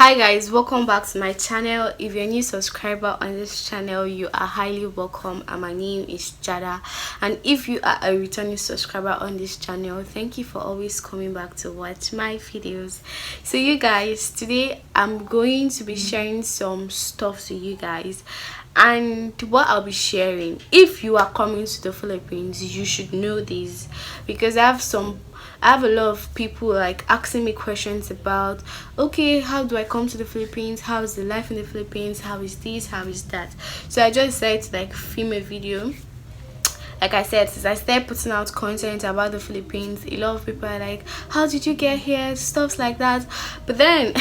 Hi guys, welcome back to my channel. If you're a new subscriber on this channel, you are highly welcome, and my name is Jada. And if you are a returning subscriber on this channel, thank you for always coming back to watch my videos. So you guys, today I'm going to be sharing some stuff to you guys. And what I'll be sharing, if you are coming to the Philippines, you should know this, because I have a lot of people like asking me questions about, okay, how do I come to the Philippines, how is the life in the Philippines, how is this, how is that. So I just decided to like film a video. Like I said, since I started putting out content about the Philippines, a lot of people are like, how did you get here, stuff like that. But then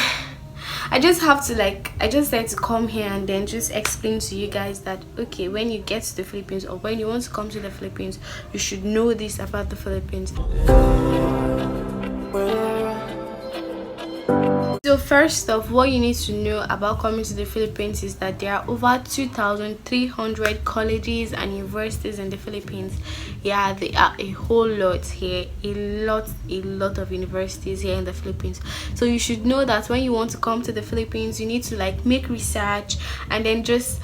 I just decided to come here and then just explain to you guys that, okay, when you get to the Philippines, or when you want to come to the Philippines, you should know this about the Philippines. So first off, what you need to know about coming to the Philippines is that there are over 2,300 colleges and universities in the Philippines. Yeah, there are a whole lot here, a lot of universities here in the Philippines. So you should know that when you want to come to the Philippines, you need to like make research, and then just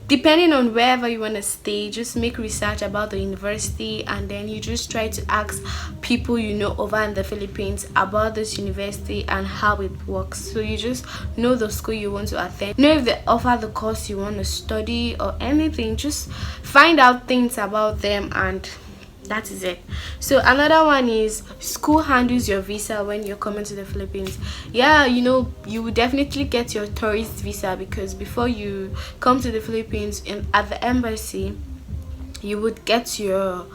depending on wherever you want to stay, just make research about the university, and then you just try to ask people you know over in the Philippines about this university and how it works. So you just know the school you want to attend, know if they offer the course you want to study or anything. Just find out things about them, and that is it. So another one is school handles your visa when you're coming to the Philippines. Yeah, you know, you will definitely get your tourist visa, because before you come to the Philippines, at the embassy you would get your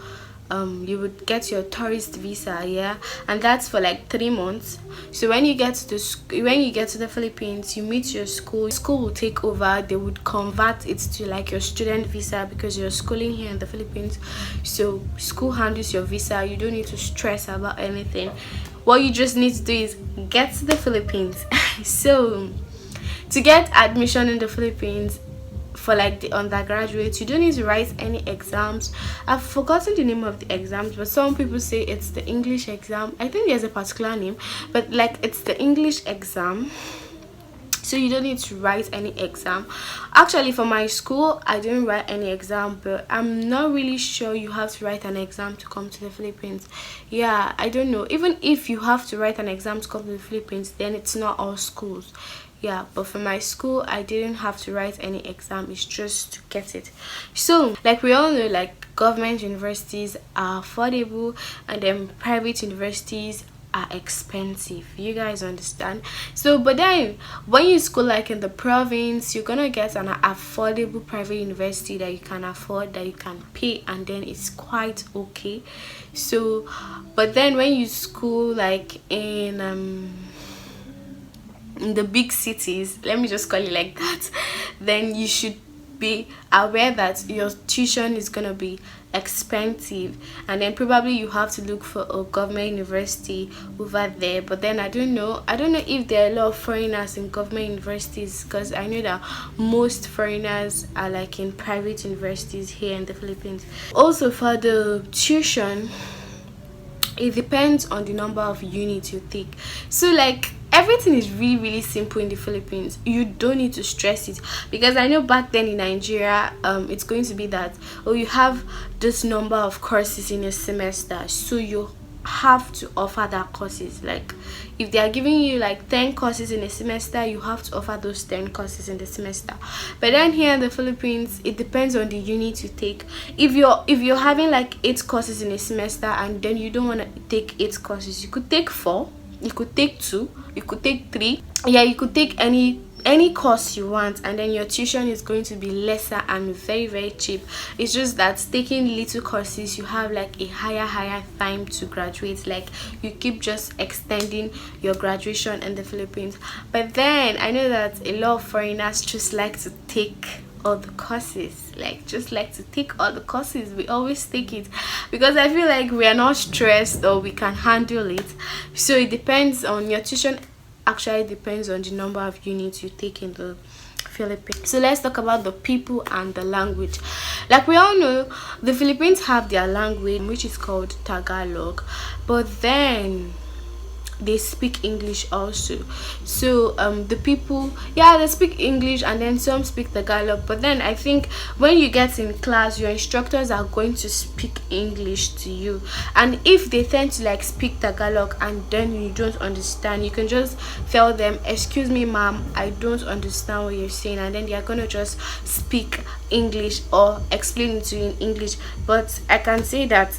tourist visa. Yeah, and that's for like 3 months. So when you get to the Philippines, you meet your school will take over. They would convert it to like your student visa, because you're schooling here in the Philippines. So school handles your visa. You don't need to stress about anything. What you just need to do is get to the Philippines. So to get admission in the Philippines for like the undergraduates, you don't need to write any exams. I've forgotten the name of the exams, but some people say it's the English exam. I think there's a particular name, but like it's the English exam. So you don't need to write any exam. Actually, for my school, I didn't write any exam, but I'm not really sure you have to write an exam to come to the Philippines. Yeah, I don't know. Even if you have to write an exam to come to the Philippines, then it's not all schools. Yeah, but for my school, I didn't have to write any exam. It's just to get it. So like we all know, like government universities are affordable, and then private universities are expensive. You guys understand? So but then when you school like in the province, you're gonna get an affordable private university that you can afford, that you can pay, and then it's quite okay. So but then when you school like in the big cities, let me just call it like that, then you should be aware that your tuition is gonna be expensive, and then probably you have to look for a government university over there. But then I don't know if there are a lot of foreigners in government universities, because I know that most foreigners are like in private universities here in the Philippines. Also for the tuition, it depends on the number of units you take. So like everything is really simple in the Philippines. You don't need to stress it, because I know back then in Nigeria, it's going to be that, oh, you have this number of courses in a semester, so you have to offer that courses. Like if they are giving you like 10 courses in a semester, you have to offer those 10 courses in the semester. But then here in the Philippines, it depends on the unit you take. If you're having like 8 courses in a semester, and then you don't want to take 8 courses, you could take 4, you could take 2, you could take 3. Yeah, you could take any course you want, and then your tuition is going to be lesser and very cheap. It's just that taking little courses, you have like a higher time to graduate. Like you keep just extending your graduation in the Philippines. But then I know that a lot of foreigners just like to take all the courses, like just like to take all the courses. We always take it because I feel like we are not stressed, or we can handle it. So it depends on your tuition. Actually depends on the number of units you take in the Philippines. So let's talk about the people and the language. Like we all know, the Philippines have their language, which is called Tagalog, but then they speak English also. So the people, yeah, they speak English, and then some speak Tagalog. But then I think when you get in class, your instructors are going to speak English to you, and if they tend to like speak Tagalog and then you don't understand, you can just tell them, excuse me ma'am, I don't understand what you're saying, and then they are going to just speak English or explain it to you in English. But I can say that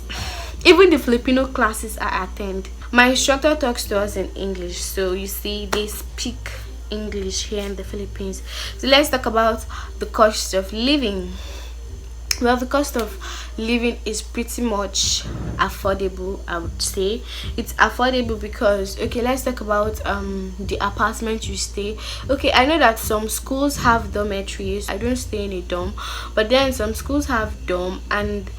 even the Filipino classes I attend, my instructor talks to us in English. So you see, they speak English here in the Philippines. So let's talk about the cost of living. Well, the cost of living is pretty much affordable, I would say. It's affordable because, okay, let's talk about the apartment you stay. Okay, I know that some schools have dormitories. I don't stay in a dorm, but then some schools have dorm, and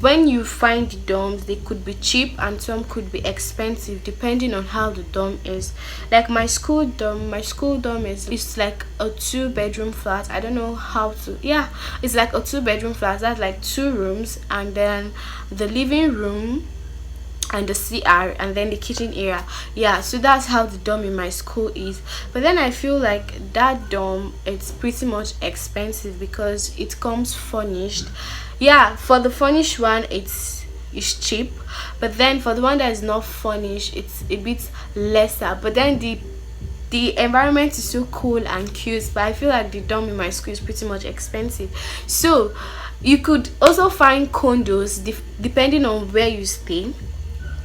when you find the dorms, they could be cheap and some could be expensive depending on how the dorm is. Like my school dorm is, it's like a 2-bedroom flat. I don't know how to, yeah, it's like a 2-bedroom flat. That's like 2 rooms, and then the living room and the CR, and then the kitchen area. Yeah, so that's how the dorm in my school is. But then I feel like that dorm, it's pretty much expensive because it comes furnished. Yeah, for the furnished one, it's cheap, but then for the one that is not furnished, it's a bit lesser. But then the environment is so cool and cute. But I feel like the dorm in my school is pretty much expensive. So you could also find condos depending on where you stay.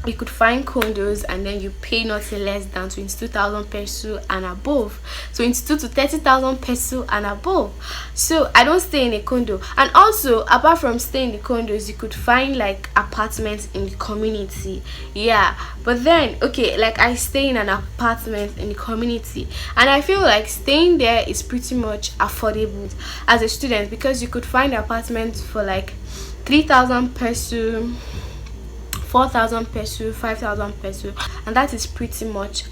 You could find condos, and then you pay nothing less than 22,000 peso and above, 22 to 30,000 peso and above. So I don't stay in a condo. And also, apart from staying in the condos, you could find like apartments in the community. Yeah, but then okay, like I stay in an apartment in the community, and I feel like staying there is pretty much affordable as a student, because you could find apartments for like 3,000 peso, 4,000 peso, 5,000 peso, and that is pretty much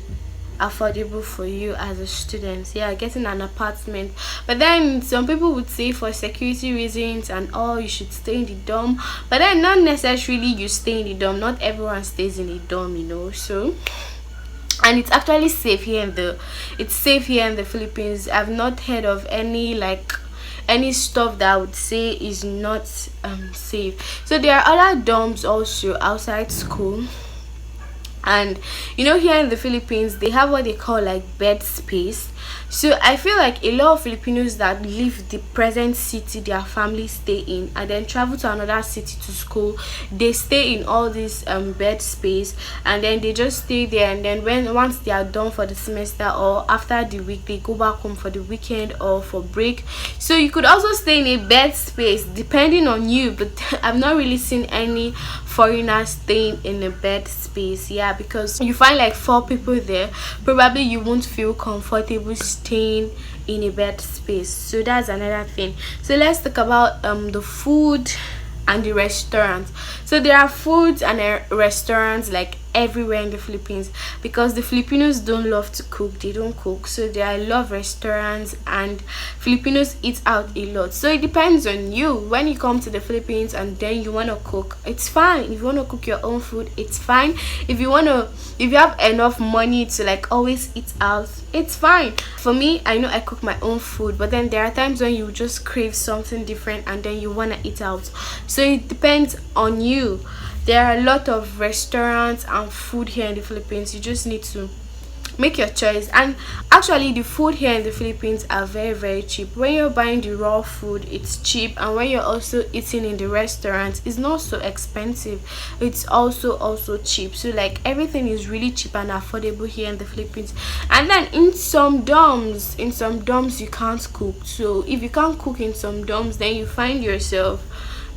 affordable for you as a student. Yeah, getting an apartment. But then some people would say for security reasons and all, you should stay in the dorm. But then not necessarily you stay in the dorm. Not everyone stays in the dorm, you know. So, and it's actually safe here in the Philippines. I've not heard of any stuff that I would say is not safe. So there are other dorms also outside school, and you know, here in the Philippines they have what they call like bed space. So I feel like a lot of Filipinos that leave the present city their family stay in and then travel to another city to school, they stay in all this bed space, and then they just stay there, and then once they are done for the semester or after the week, they go back home for the weekend or for break. So you could also stay in a bed space depending on you, but I've not really seen any foreigners staying in a bed space. Yeah, because you find like 4 people there, probably you won't feel comfortable staying in a bed space. So that's another thing. So let's talk about the food and the restaurants. So there are foods and restaurants like everywhere in the Philippines, because the Filipinos don't love to cook. They don't cook, so there are a lot of restaurants, and Filipinos eat out a lot. So it depends on you. When you come to the Philippines and then you want to cook, it's fine. If you want to cook your own food, it's fine. If you have enough money to like always eat out, it's fine. For me, I know I cook my own food, but then there are times when you just crave something different and then you want to eat out. So it depends on you. There are a lot of restaurants and food here in the Philippines. You just need to make your choice. And actually the food here in the Philippines are very, very cheap. When you're buying the raw food, it's cheap, and when you're also eating in the restaurants, it's not so expensive. It's also cheap. So like everything is really cheap and affordable here in the Philippines. And then in some dorms you can't cook. So if you can't cook in some dorms, then you find yourself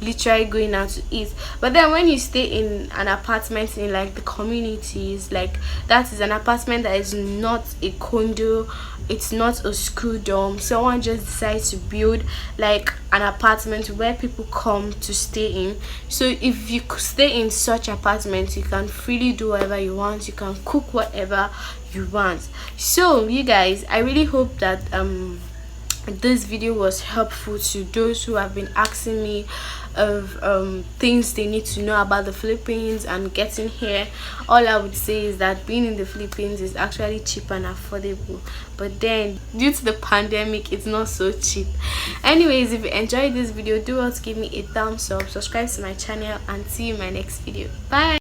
literally going out to eat. But then when you stay in an apartment in like the communities, like that is an apartment that is not a condo, it's not a school dorm. Someone just decides to build like an apartment where people come to stay in. So if you stay in such apartments, you can freely do whatever you want, you can cook whatever you want. So you guys, I really hope that this video was helpful to those who have been asking me of things they need to know about the Philippines and getting here. All I would say is that being in the Philippines is actually cheap and affordable, but then due to the pandemic it's not so cheap. Anyways, if you enjoyed this video, do also give me a thumbs up, subscribe to my channel, and see you in my next video. Bye.